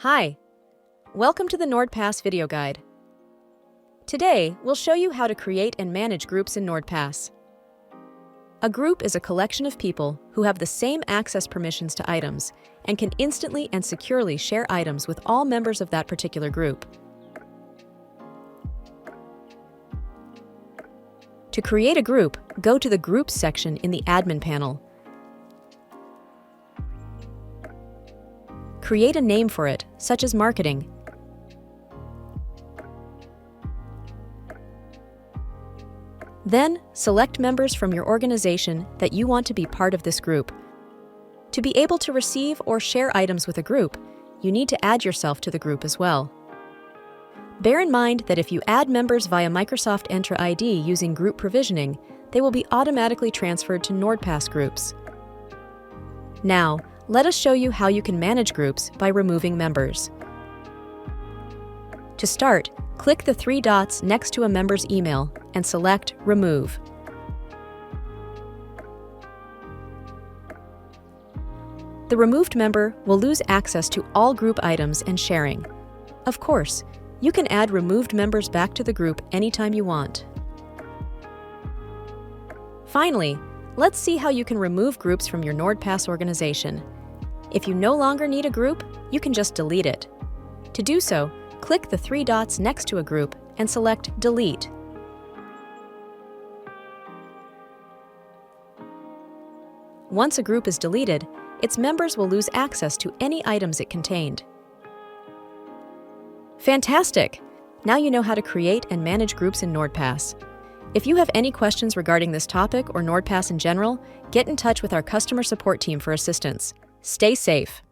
Hi, welcome to the NordPass video guide. Today, we'll show you how to create and manage groups in NordPass. A group is a collection of people who have the same access permissions to items and can instantly and securely share items with all members of that particular group. To create a group, go to the Groups section in the Admin panel. Create a name for it, such as Marketing. Then, select members from your organization that you want to be part of this group. To be able to receive or share items with a group, you need to add yourself to the group as well. Bear in mind that if you add members via Microsoft Entra ID using group provisioning, they will be automatically transferred to NordPass Groups. Now, let us show you how you can manage groups by removing members. To start, click the three dots next to a member's email and select Remove. The removed member will lose access to all group items and sharing. Of course, you can add removed members back to the group anytime you want. Finally, let's see how you can remove groups from your NordPass organization. If you no longer need a group, you can just delete it. To do so, click the three dots next to a group and select Delete. Once a group is deleted, its members will lose access to any items it contained. Fantastic! Now you know how to create and manage groups in NordPass. If you have any questions regarding this topic or NordPass in general, get in touch with our customer support team for assistance. Stay safe.